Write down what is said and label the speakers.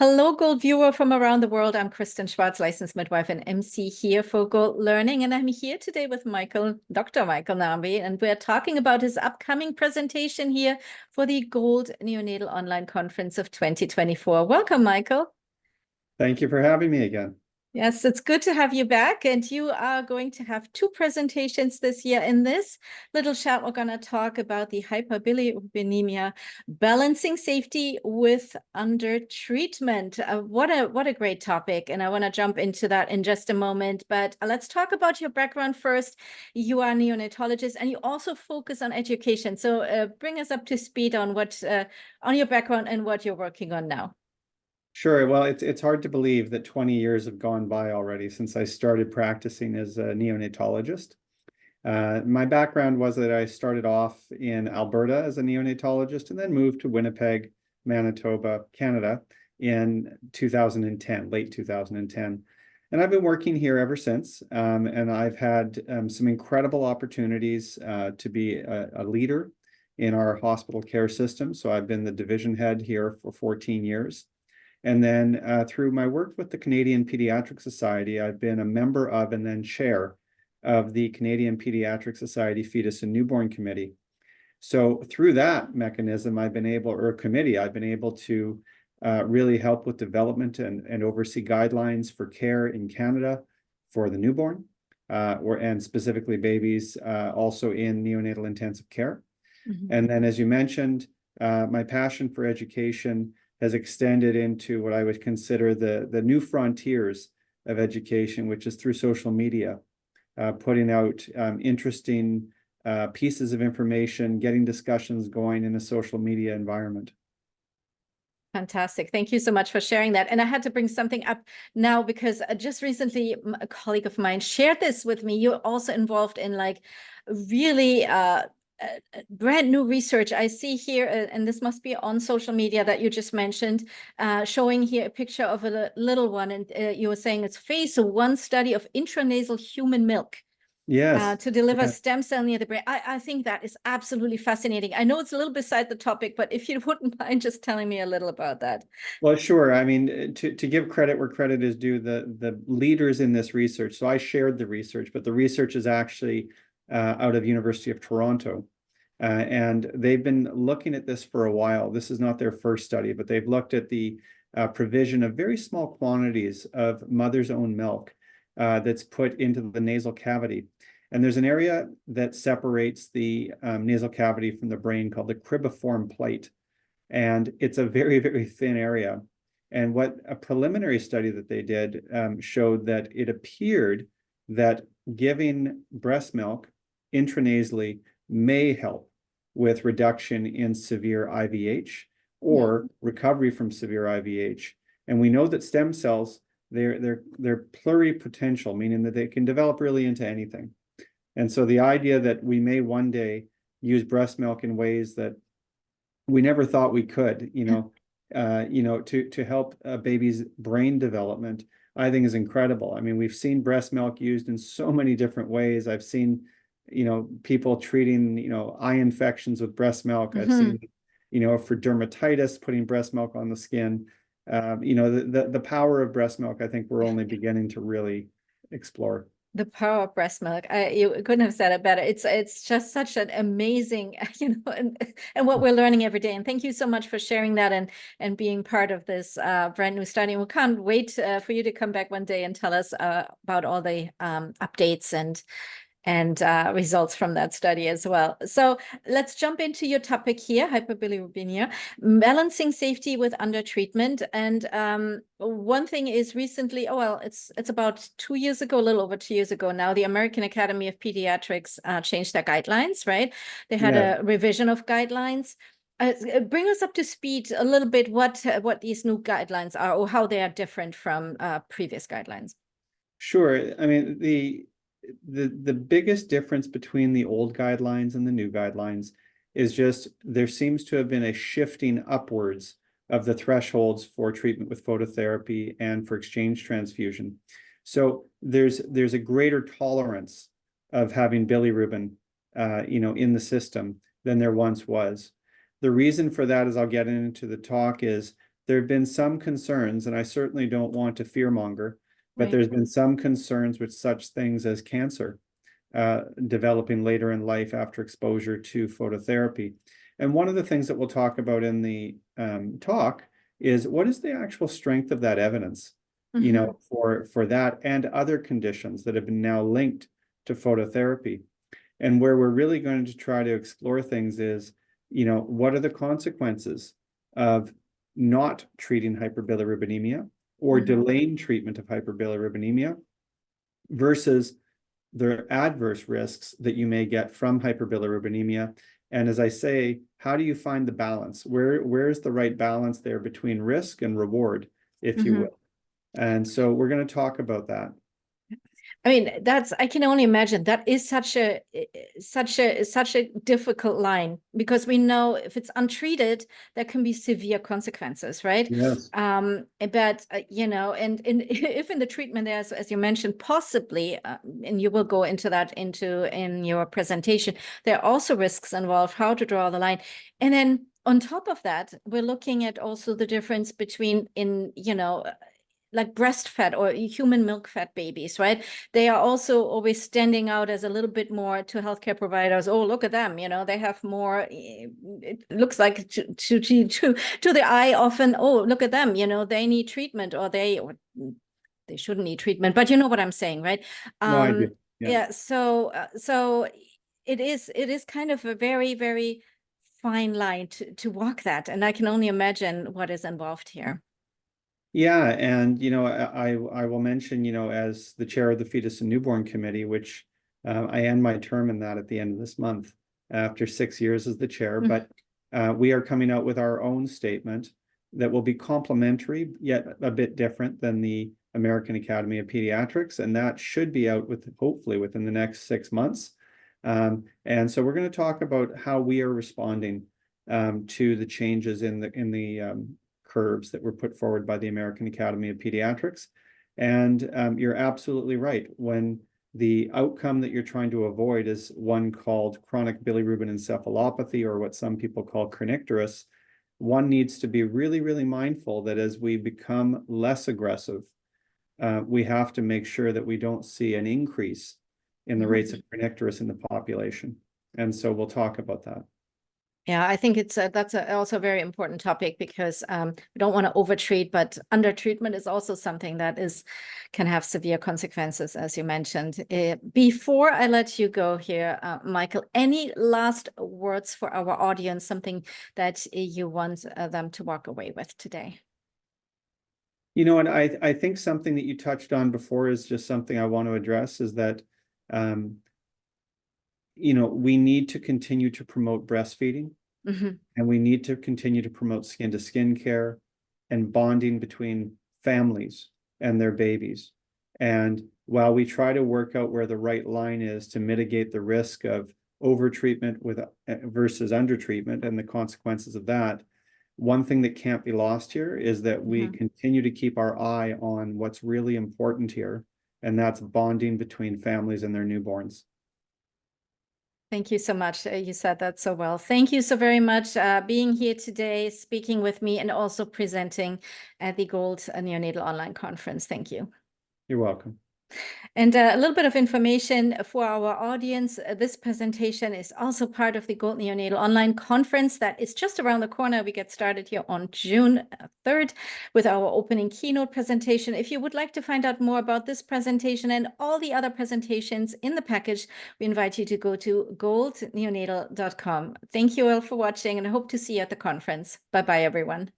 Speaker 1: Hello, Gold viewer from around the world. I'm Kristen Schwartz, licensed midwife and MC here for Gold Learning. And I'm here today with Dr. Michael Narvey, and we're talking about his upcoming presentation here for the Gold Neonatal Online Conference of 2024. Welcome, Michael.
Speaker 2: Thank you for having me again.
Speaker 1: Yes, it's good to have you back. And you are going to have two presentations this year. In this little chat, we're going to talk about the hyperbilirubinemia, balancing safety with undertreatment. What a great topic. And I want to jump into that in just a moment. But let's talk about your background first. You are a neonatologist and you also focus on education. So bring us up to speed on on your background and what you're working on now.
Speaker 2: Sure. Well, it's hard to believe that 20 years have gone by already since I started practicing as a neonatologist. My background was that I started off in Alberta as a neonatologist and then moved to Winnipeg, Manitoba, Canada in 2010, late 2010. And I've been working here ever since. And I've had some incredible opportunities to be a leader in our hospital care system. So I've been the division head here for 14 years. And then through my work with the Canadian Pediatric Society, I've been a member of and then chair of the Canadian Pediatric Society Fetus and Newborn Committee. So through that mechanism, I've been able to really help with development and oversee guidelines for care in Canada for the newborn, and specifically babies also in neonatal intensive care. Mm-hmm. And then, as you mentioned, my passion for education has extended into what I would consider the new frontiers of education, which is through social media, putting out interesting pieces of information, getting discussions going in a social media environment.
Speaker 1: Fantastic. Thank you so much for sharing that. And I had to bring something up now because just recently a colleague of mine shared this with me. You're also involved in really brand new research. I see here, and this must be on social media that you just mentioned, showing here a picture of a little one. And you were saying it's phase 1 study of intranasal human milk.
Speaker 2: Yes.
Speaker 1: To deliver stem cell near the brain. I think that is absolutely fascinating. I know it's a little beside the topic, but if you wouldn't mind just telling me a little about that.
Speaker 2: Well, sure. I mean, to give credit where credit is due, the leaders in this research. So I shared the research, but the research is actually out of University of Toronto. And they've been looking at this for a while. This is not their first study, but they've looked at the provision of very small quantities of mother's own milk that's put into the nasal cavity. And there's an area that separates the nasal cavity from the brain called the cribriform plate. And it's a very, very thin area. And what a preliminary study that they did showed that it appeared that giving breast milk intranasally may help with reduction in severe IVH or recovery from severe IVH. And we know that stem cells, they're pluripotential, meaning that they can develop really into anything. And so the idea that we may one day use breast milk in ways that we never thought we could, to help a baby's brain development, I think is incredible. I mean, we've seen breast milk used in so many different ways. I've seen people treating, eye infections with breast milk. I've seen, for dermatitis, putting breast milk on the skin. The power of breast milk, I think we're only beginning to really explore.
Speaker 1: The power of breast milk. You couldn't have said it better. It's just such an amazing, and what we're learning every day. And thank you so much for sharing that and being part of this brand new study. We can't wait for you to come back one day and tell us about all the updates and results from that study as well. So let's jump into your topic here, hyperbilirubinemia, balancing safety with undertreatment. And one thing is recently, it's about 2 years ago, a little over 2 years ago now, the American Academy of Pediatrics changed their guidelines, right? They had a revision of guidelines. Bring us up to speed a little bit what these new guidelines are or how they are different from previous guidelines.
Speaker 2: Sure. I mean, the biggest difference between the old guidelines and the new guidelines is just there seems to have been a shifting upwards of the thresholds for treatment with phototherapy and for exchange transfusion. So there's a greater tolerance of having bilirubin, in the system than there once was. The reason for that, as I'll get into the talk, is there have been some concerns, and I certainly don't want to fearmonger, but
Speaker 1: Right.
Speaker 2: there's been some concerns with such things as cancer developing later in life after exposure to phototherapy. And one of the things that we'll talk about in the talk is what is the actual strength of that evidence, you know, for that and other conditions that have been now linked to phototherapy. And where we're really going to try to explore things is, you know, what are the consequences of not treating hyperbilirubinemia or delaying treatment of hyperbilirubinemia versus the adverse risks that you may get from hyperbilirubinemia. And as I say, how do you find the balance? Where's the right balance there between risk and reward, if you will? And so we're going to talk about that.
Speaker 1: I mean, I can only imagine that is such a difficult line, because we know if it's untreated, there can be severe consequences, right?
Speaker 2: Yes.
Speaker 1: But you know, and if in the treatment, as you mentioned, possibly, and you will go into that in your presentation, there are also risks involved, how to draw the line. And then on top of that, we're looking at also the difference between like breastfed or human milk fed babies, right? They are also always standing out as a little bit more to healthcare providers. Oh, look at them, you know, they have more, it looks like to the eye often, oh, look at them, you know, they need treatment, or they shouldn't need treatment, but you know what I'm saying, right?
Speaker 2: No, I do.
Speaker 1: Yeah. So it is kind of a very, very fine line to walk that. And I can only imagine what is involved here.
Speaker 2: Yeah, and you know, I will mention, you know, as the chair of the Fetus and Newborn Committee, which I end my term in that at the end of this month after 6 years as the chair, but we are coming out with our own statement that will be complementary yet a bit different than the American Academy of Pediatrics, and that should be out with hopefully within the next 6 months. And so we're going to talk about how we are responding to the changes in the curves that were put forward by the American Academy of Pediatrics. And you're absolutely right. When the outcome that you're trying to avoid is one called chronic bilirubin encephalopathy, or what some people call kernicterus, one needs to be really, really mindful that as we become less aggressive, we have to make sure that we don't see an increase in the rates of kernicterus in the population. And so we'll talk about that.
Speaker 1: Yeah, I think that's also a very important topic, because we don't want to overtreat, but undertreatment is also something that can have severe consequences, as you mentioned. Before I let you go here, Michael, any last words for our audience, something that you want them to walk away with today?
Speaker 2: You know, and I think something that you touched on before is just something I want to address, is that you know, we need to continue to promote breastfeeding, and we need to continue to promote skin-to-skin care and bonding between families and their babies. And while we try to work out where the right line is to mitigate the risk of overtreatment versus undertreatment and the consequences of that, one thing that can't be lost here is that we continue to keep our eye on what's really important here, and that's bonding between families and their newborns.
Speaker 1: Thank you so much. You said that so well. Thank you so very much being here today, speaking with me, and also presenting at the Gold Neonatal Online Conference. Thank you.
Speaker 2: You're welcome.
Speaker 1: And a little bit of information for our audience. This presentation is also part of the Gold Neonatal Online Conference that is just around the corner. We get started here on June 3rd with our opening keynote presentation. If you would like to find out more about this presentation and all the other presentations in the package, we invite you to go to goldneonatal.com. Thank you all for watching, and I hope to see you at the conference. Bye-bye, everyone.